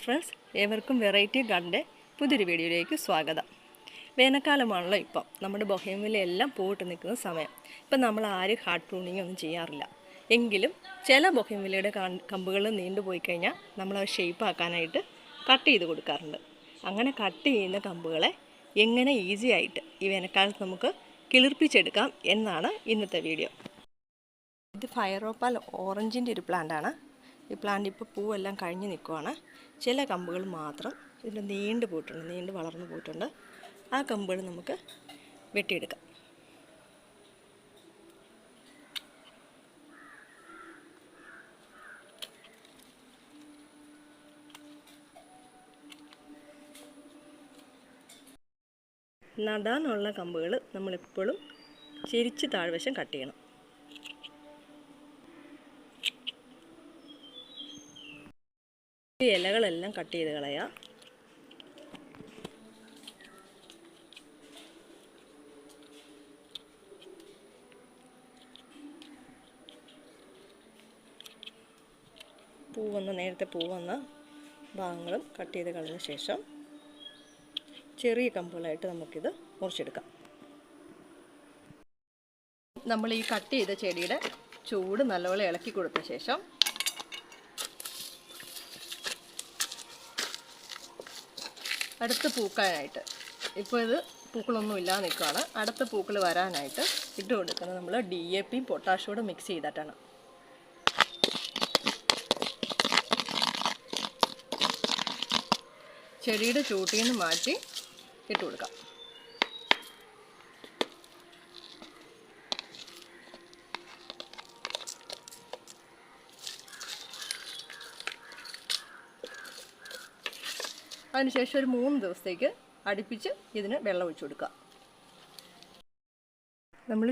Friends, ഏവർക്കും variety ഗാർഡൻ്റെ പുതിയൊരു വീഡിയോയിലേക്ക് സ്വാഗതം. വേനൽക്കാലമാണല്ലോ ഇപ്പം. നമ്മുടെ ബൊഹേമിലെല്ലാം പൂവിട്ട് നിൽക്കുന്ന സമയം. ഇപ്പം നമ്മൾ ആരും ഹാർഡ് പ്രൂണിങ് ഒന്നും ചെയ്യാറില്ല. എങ്കിലും ചില ബൊഹേമിലയുടെ കമ്പുകൾ നീണ്ടുപോയി കഴിഞ്ഞാൽ നമ്മളത് ഷേപ്പാക്കാനായിട്ട് കട്ട് ചെയ്ത് കൊടുക്കാറുണ്ട്. അങ്ങനെ കട്ട് ചെയ്യുന്ന കമ്പുകളെ എങ്ങനെ ഈസി ആയിട്ട് ഈ വേനൽക്കാലത്ത് നമുക്ക് കിളിർപ്പിച്ചെടുക്കാം എന്നാണ് ഇന്നത്തെ വീഡിയോ. ഇത് ഫയറോപ്പാൽ ഓറഞ്ചിൻ്റെ ഒരു പ്ലാന്റാണ്. ഈ പ്ലാന്റ് ഇപ്പോൾ പൂവെല്ലാം കഴിഞ്ഞ് നിൽക്കുവാണ്. ചില കമ്പുകൾ മാത്രം ഇതിൽ നീണ്ടു പോയിട്ടുണ്ട്, നീണ്ട് വളർന്നു പോയിട്ടുണ്ട്. ആ കമ്പുകൾ നമുക്ക് വെട്ടിയെടുക്കാം. നടാനുള്ള കമ്പുകൾ നമ്മളെപ്പോഴും ചെരിച്ച് താഴ്വശം കട്ട് ചെയ്യണം. ഈ ഇലകളെല്ലാം കട്ട് ചെയ്ത് കളയാം. നേരത്തെ പൂവന്ന ഭാഗങ്ങളും കട്ട് ചെയ്ത് കളഞ്ഞ ശേഷം ചെറിയ കമ്പുകളായിട്ട് നമുക്കിത് മുറിച്ചെടുക്കാം. നമ്മൾ ഈ കട്ട് ചെയ്ത ചെടിയുടെ ചൂട് നല്ലപോലെ ഇളക്കി കൊടുത്ത ശേഷം അടുത്ത പൂക്കാനായിട്ട്, ഇപ്പോൾ ഇത് പൂക്കളൊന്നും ഇല്ലാതെ നിൽക്കുകയാണ്. അടുത്ത പൂക്കൾ വരാനായിട്ട് ഇട്ട് കൊടുക്കുന്നത് നമ്മൾ DAP പൊട്ടാഷ്യോട് മിക്സ് ചെയ്തിട്ടാണ്. ചെടിയുടെ ചൂട്ടിൽ നിന്ന് മാറ്റി ഇട്ട് കൊടുക്കാം. അതിനുശേഷം ഒരു 3 ദിവസത്തേക്ക് അടുപ്പിച്ച് ഇതിന് വെള്ളം ഒഴിച്ചു കൊടുക്കുക. നമ്മൾ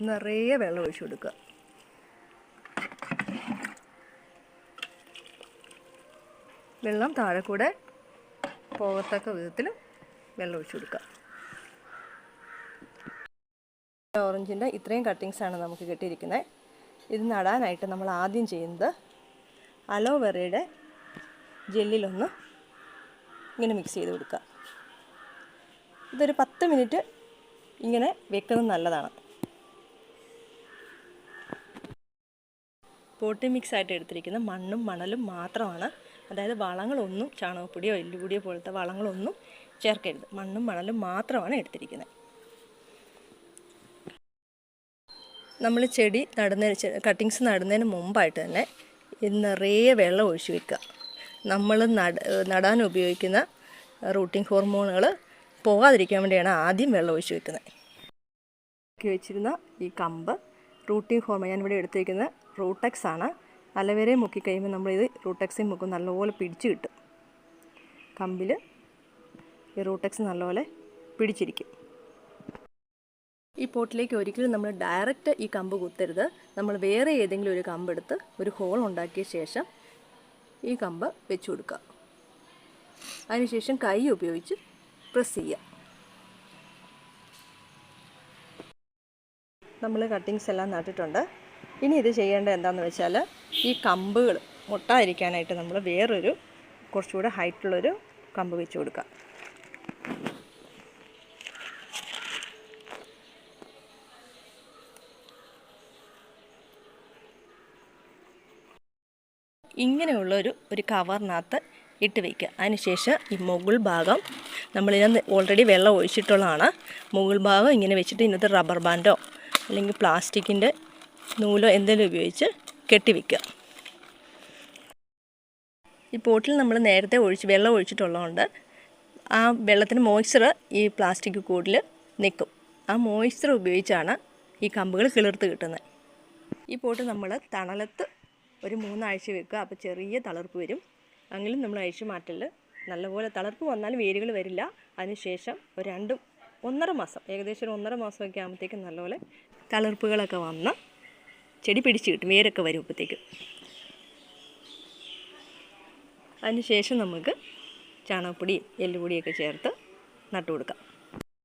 നിറയെ വെള്ളം ഒഴിച്ചു കൊടുക്കുക. വെള്ളം താഴെ കൂടെ പോകത്തക്ക വിധത്തിൽ വെള്ളം ഒഴിച്ചു കൊടുക്കുക. ഓറഞ്ചിൻ്റെ ഇത്രയും കട്ടിങ്സാണ് നമുക്ക് കിട്ടിയിരിക്കുന്നത്. ഇത് നടാനായിട്ട് നമ്മൾ ആദ്യം ചെയ്യുന്നത് അലോവെറയുടെ ജെല്ലിലൊന്ന് ഇങ്ങനെ മിക്സ് ചെയ്ത് കൊടുക്കുക. ഇതൊരു 10 മിനിറ്റ് ഇങ്ങനെ വെക്കുന്നത് നല്ലതാണ്. പോട്ടി മിക്സ് ആയിട്ട് എടുത്തിരിക്കുന്ന മണ്ണും മണലും മാത്രമാണ്. അതായത് വളങ്ങളൊന്നും, ചാണകപ്പൊടിയോ എല്ലുപൊടിയോ പോലത്തെ വളങ്ങളൊന്നും ചേർക്കരുത്. മണ്ണും മണലും മാത്രമാണ് എടുത്തിരിക്കുന്നത്. നമ്മൾ ചെടി കട്ടിങ്സ് നടുന്നതിന് മുമ്പായിട്ട് തന്നെ നിറയെ വെള്ളം ഒഴിച്ച് വെക്കുക. നമ്മൾ നടാൻ ഉപയോഗിക്കുന്ന റൂട്ടിംഗ് ഹോർമോണുകൾ പോകാതിരിക്കാൻ വേണ്ടിയാണ് ആദ്യം വെള്ളം ഒഴിച്ച് വെക്കുന്നത്. വെച്ചിരുന്ന ഈ കമ്പ് റൂട്ടിംഗ് ഹോർമോൺ ഞാനിവിടെ എടുത്തിരിക്കുന്ന റൂട്ടെക്സ് ആണ്. അലവേരയെ മുക്കി കഴിയുമ്പോൾ നമ്മളിത് റൂട്ടെക്സിൽ മുക്കും നല്ലപോലെ പിടിച്ച് കിട്ടും. കമ്പിൽ ഈ റൂട്ടെക്സ് നല്ലപോലെ പിടിച്ചിരിക്കും. ഈ പോട്ടിലേക്ക് ഒരിക്കലും നമ്മൾ ഡയറക്റ്റ് ഈ കമ്പ് കുത്തരുത്. നമ്മൾ വേറെ ഏതെങ്കിലും ഒരു കമ്പെടുത്ത് ഒരു ഹോൾ ഉണ്ടാക്കിയ ശേഷം ഈ കമ്പ് വെച്ച് കൊടുക്കുക. അതിനുശേഷം കൈ ഉപയോഗിച്ച് പ്രസ് ചെയ്യുക. നമ്മൾ കട്ടിങ്സ് എല്ലാം നട്ടിട്ടുണ്ട്. ഇനി ഇത് ചെയ്യേണ്ടത് എന്താണെന്ന് വെച്ചാൽ ഈ കമ്പുകൾ മുട്ടാതിരിക്കാനായിട്ട് നമ്മൾ വേറൊരു കുറച്ചുകൂടെ ഹൈറ്റുള്ളൊരു കമ്പ് വെച്ച് കൊടുക്കുക. ഇങ്ങനെയുള്ളൊരു കവറിനകത്ത് ഇട്ട് വയ്ക്കുക. അതിനുശേഷം ഈ മുകൾ ഭാഗം നമ്മളിതിനകത്ത് ഓൾറെഡി വെള്ളം ഒഴിച്ചിട്ടുള്ളതാണ്. മുകൾ ഭാഗം ഇങ്ങനെ വെച്ചിട്ട് ഇതിനകത്ത് റബ്ബർ ബാൻഡോ അല്ലെങ്കിൽ പ്ലാസ്റ്റിക്കിൻ്റെ നൂലോ എന്തെങ്കിലും ഉപയോഗിച്ച് കെട്ടിവെക്കുക. ഈ പോട്ടിൽ നമ്മൾ നേരത്തെ വെള്ളം ഒഴിച്ചിട്ടുള്ളതുകൊണ്ട് ആ വെള്ളത്തിന് മോയ്സ്ചർ ഈ പ്ലാസ്റ്റിക് കൂടിൽ നിൽക്കും. ആ മോയ്സ്ചർ ഉപയോഗിച്ചാണ് ഈ കമ്പുകൾ കിളിർത്ത് കിട്ടുന്നത്. ഈ പോട്ട് നമ്മൾ തണലത്ത് ഒരു 3 ആഴ്ച വെക്കുക. അപ്പോൾ ചെറിയ തളിർപ്പ് വരും. എങ്കിലും നമ്മൾ അഴിച്ചു മാറ്റൽ. നല്ലപോലെ തളിർപ്പ് വന്നാലും വേരുകൾ വരില്ല. അതിനുശേഷം ഒരു 1.5 മാസം, ഏകദേശം ഒരു 1.5 മാസമൊക്കെ ആകുമ്പോഴത്തേക്കും നല്ലപോലെ തളിർപ്പുകളൊക്കെ വന്ന് ചെടി പിടിച്ച് കിട്ടും. വേരൊക്കെ വരും അപ്പോഴത്തേക്കും. അതിനുശേഷം നമുക്ക് ചാണകപ്പൊടിയും എല്ലുപൊടിയൊക്കെ ചേർത്ത് നട്ടു കൊടുക്കാം.